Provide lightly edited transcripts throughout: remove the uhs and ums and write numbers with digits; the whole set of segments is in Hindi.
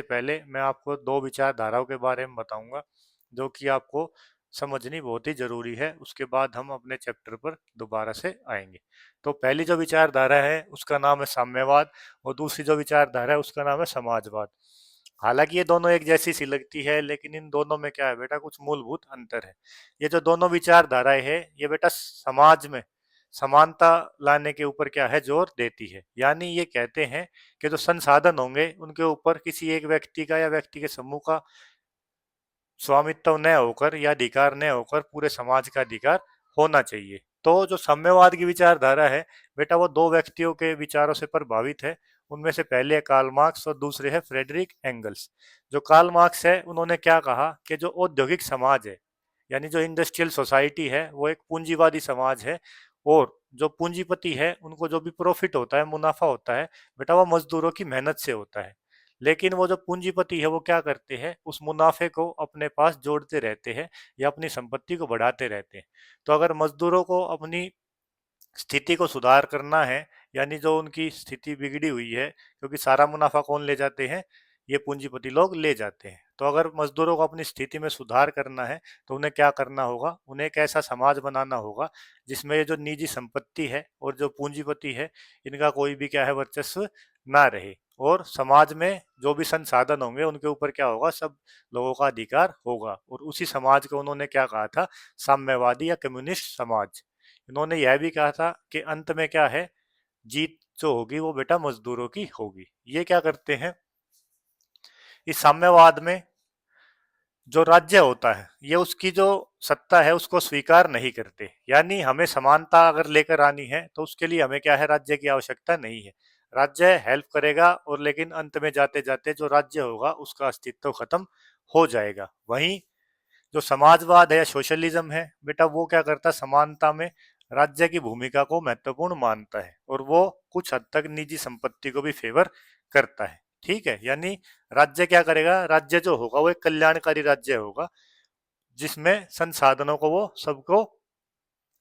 पहले मैं आपको दो विचारधाराओं के बारे में बताऊंगा जो कि आपको समझनी बहुत ही जरूरी है। उसके बाद हम अपने चैप्टर पर दोबारा से आएंगे। तो पहली जो विचारधारा है उसका नाम है साम्यवाद और दूसरी जो विचारधारा है उसका नाम है समाजवाद। हालांकि ये दोनों एक जैसी सी लगती है, लेकिन इन दोनों में क्या है बेटा, कुछ मूलभूत अंतर है। ये जो दोनों विचारधाराएं है ये बेटा समाज में समानता लाने के ऊपर क्या है, जोर देती है। यानी ये कहते हैं कि जो संसाधन होंगे उनके ऊपर किसी एक व्यक्ति का या व्यक्ति के समूह का स्वामित्व न होकर या अधिकार न होकर पूरे समाज का अधिकार होना चाहिए। तो जो साम्यवाद की विचारधारा है बेटा, वो दो व्यक्तियों के विचारों से प्रभावित है। उनमें से पहले है कार्ल मार्क्स और दूसरे है फ्रेडरिक एंगल्स। जो कार्ल मार्क्स है उन्होंने क्या कहा कि जो औद्योगिक समाज है यानी जो इंडस्ट्रियल सोसाइटी है वो एक पूंजीवादी समाज है, और जो पूंजीपति है उनको जो भी प्रॉफिट होता है, मुनाफा होता है बेटा, वो मजदूरों की मेहनत से होता है। लेकिन वो जो पूंजीपति है वो क्या करते हैं, उस मुनाफे को अपने पास जोड़ते रहते हैं या अपनी संपत्ति को बढ़ाते रहते हैं। तो अगर मजदूरों को अपनी स्थिति को सुधार करना है, यानी जो उनकी स्थिति बिगड़ी हुई है, क्योंकि सारा मुनाफा कौन ले जाते हैं, ये पूंजीपति लोग ले जाते हैं। तो अगर मजदूरों को अपनी स्थिति में सुधार करना है तो उन्हें क्या करना होगा, उन्हें एक ऐसा समाज बनाना होगा जिसमें ये जो निजी संपत्ति है और जो पूंजीपति है इनका कोई भी क्या है, वर्चस्व ना रहे, और समाज में जो भी संसाधन होंगे उनके ऊपर क्या होगा, सब लोगों का अधिकार होगा। और उसी समाज को उन्होंने क्या कहा था, साम्यवादी या कम्युनिस्ट समाज। इन्होंने यह भी कहा था कि अंत में क्या है, जीत जो होगी वो बेटा मजदूरों की होगी। ये क्या करते हैं, इस साम्यवाद में जो राज्य होता है ये उसकी जो सत्ता है उसको स्वीकार नहीं करते। यानी हमें समानता अगर लेकर आनी है तो उसके लिए हमें क्या है, राज्य की आवश्यकता नहीं है। राज्य हेल्प करेगा और लेकिन अंत में जाते जाते जो राज्य होगा उसका अस्तित्व खत्म हो जाएगा। वहीं जो समाजवाद है या सोशलिज्म है बेटा, वो क्या करता है, समानता में राज्य की भूमिका को महत्वपूर्ण मानता है और वो कुछ हद तक निजी संपत्ति को भी फेवर करता है। ठीक है, यानी राज्य क्या करेगा, राज्य जो होगा वो एक कल्याणकारी राज्य होगा जिसमें संसाधनों को वो सबको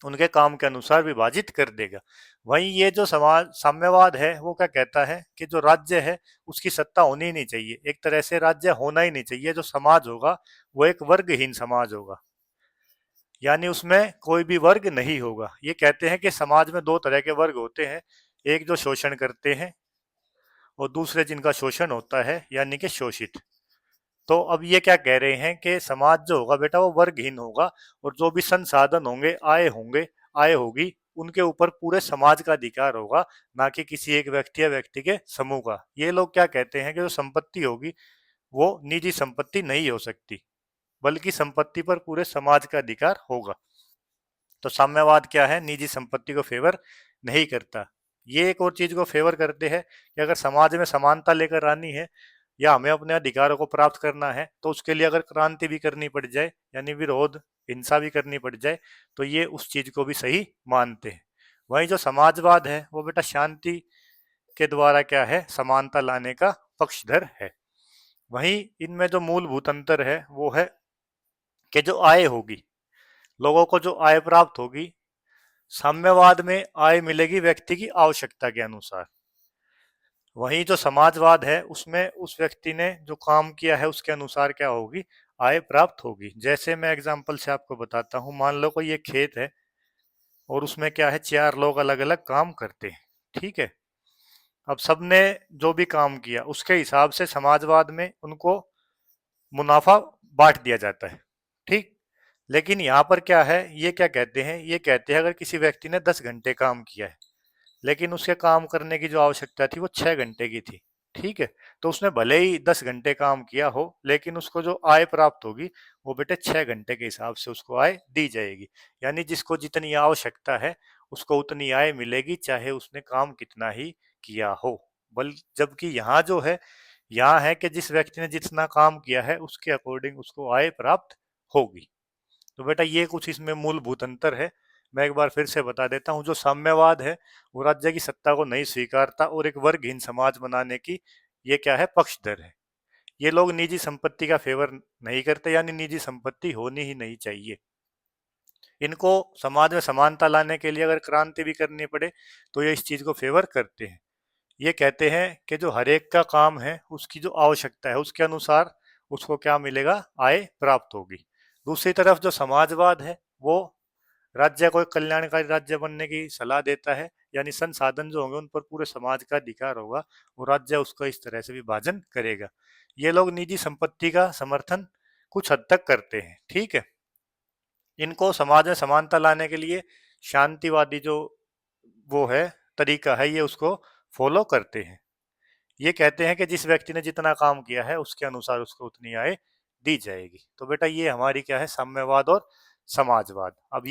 उनके काम के अनुसार विभाजित कर देगा। वहीं ये जो समाज साम्यवाद है वो क्या कहता है कि जो राज्य है उसकी सत्ता होनी ही नहीं चाहिए, एक तरह से राज्य होना ही नहीं चाहिए। जो समाज होगा वो एक वर्गहीन समाज होगा, यानी उसमें कोई भी वर्ग नहीं होगा। ये कहते हैं कि समाज में दो तरह के वर्ग होते हैं, एक जो शोषण करते हैं और दूसरे जिनका शोषण होता है यानी कि शोषित। तो अब ये क्या कह रहे हैं कि समाज जो होगा बेटा वो वर्गहीन होगा, और जो भी संसाधन होंगे, आय होगी, उनके ऊपर पूरे समाज का अधिकार होगा, ना कि किसी एक व्यक्ति या व्यक्ति के समूह का। ये लोग क्या कहते हैं कि जो संपत्ति होगी वो निजी संपत्ति नहीं हो सकती, बल्कि संपत्ति पर पूरे समाज का अधिकार होगा। तो साम्यवाद क्या है, निजी संपत्ति को फेवर नहीं करता। ये एक और चीज को फेवर करते हैं कि अगर समाज में समानता लेकर आनी है या हमें अपने अधिकारों को प्राप्त करना है तो उसके लिए अगर क्रांति भी करनी पड़ जाए, यानी विरोध, हिंसा भी करनी पड़ जाए, तो ये उस चीज को भी सही मानते हैं। वहीं जो समाजवाद है वो बेटा शांति के द्वारा क्या है, समानता लाने का पक्षधर है। वहीं इनमें जो मूलभूत अंतर है वो है कि जो आय होगी, लोगों को जो आय प्राप्त होगी, साम्यवाद में आय मिलेगी व्यक्ति की आवश्यकता के अनुसार। वहीं जो समाजवाद है उसमें उस व्यक्ति ने जो काम किया है उसके अनुसार क्या होगी, आय प्राप्त होगी। जैसे मैं एग्जांपल से आपको बताता हूँ, मान लो कोई ये खेत है और उसमें क्या है, चार लोग अलग अलग काम करते हैं। ठीक है, अब सबने जो भी काम किया उसके हिसाब से समाजवाद में उनको मुनाफा बांट दिया जाता है। ठीक, लेकिन यहाँ पर क्या है, ये क्या कहते हैं, ये कहते हैं अगर किसी व्यक्ति ने 10 घंटे काम किया है लेकिन उसके काम करने की जो आवश्यकता थी वो 6 घंटे की थी। ठीक है, तो उसने भले ही 10 घंटे काम किया हो लेकिन उसको जो आय प्राप्त होगी वो बेटे 6 घंटे के हिसाब से उसको आय दी जाएगी। यानी जिसको जितनी आवश्यकता है उसको उतनी आय मिलेगी, चाहे उसने काम कितना ही किया हो। बल जबकि यहाँ जो है, यहाँ है कि जिस व्यक्ति ने जितना काम किया है उसके अकॉर्डिंग उसको आय प्राप्त होगी। तो बेटा ये कुछ इसमें मूलभूत अंतर है। मैं एक बार फिर से बता देता हूँ, जो साम्यवाद है वो राज्य की सत्ता को नहीं स्वीकारता और एक वर्गहीन समाज बनाने की ये क्या है, पक्षधर है। ये लोग निजी संपत्ति का फेवर नहीं करते, यानी निजी संपत्ति होनी ही नहीं चाहिए। इनको समाज में समानता लाने के लिए अगर क्रांति भी करनी पड़े तो ये इस चीज को फेवर करते हैं। ये कहते हैं कि जो हर एक का काम है उसकी जो आवश्यकता है उसके अनुसार उसको क्या मिलेगा, आय प्राप्त होगी। दूसरी तरफ जो समाजवाद है वो राज्य को एक कल्याणकारी राज्य बनने की सलाह देता है, यानी संसाधन जो होंगे उन पर पूरे समाज का अधिकार होगा और राज्य उसका इस तरह से विभाजन करेगा। ये लोग निजी संपत्ति का समर्थन कुछ हद तक करते हैं, ठीक है। इनको समाज में समानता लाने के लिए शांतिवादी जो वो है तरीका है ये उसको फॉलो करते हैं। ये कहते हैं कि जिस व्यक्ति ने जितना काम किया है उसके अनुसार उसको उतनी आय दी जाएगी। तो बेटा ये हमारी क्या है, साम्यवाद और समाजवाद। अब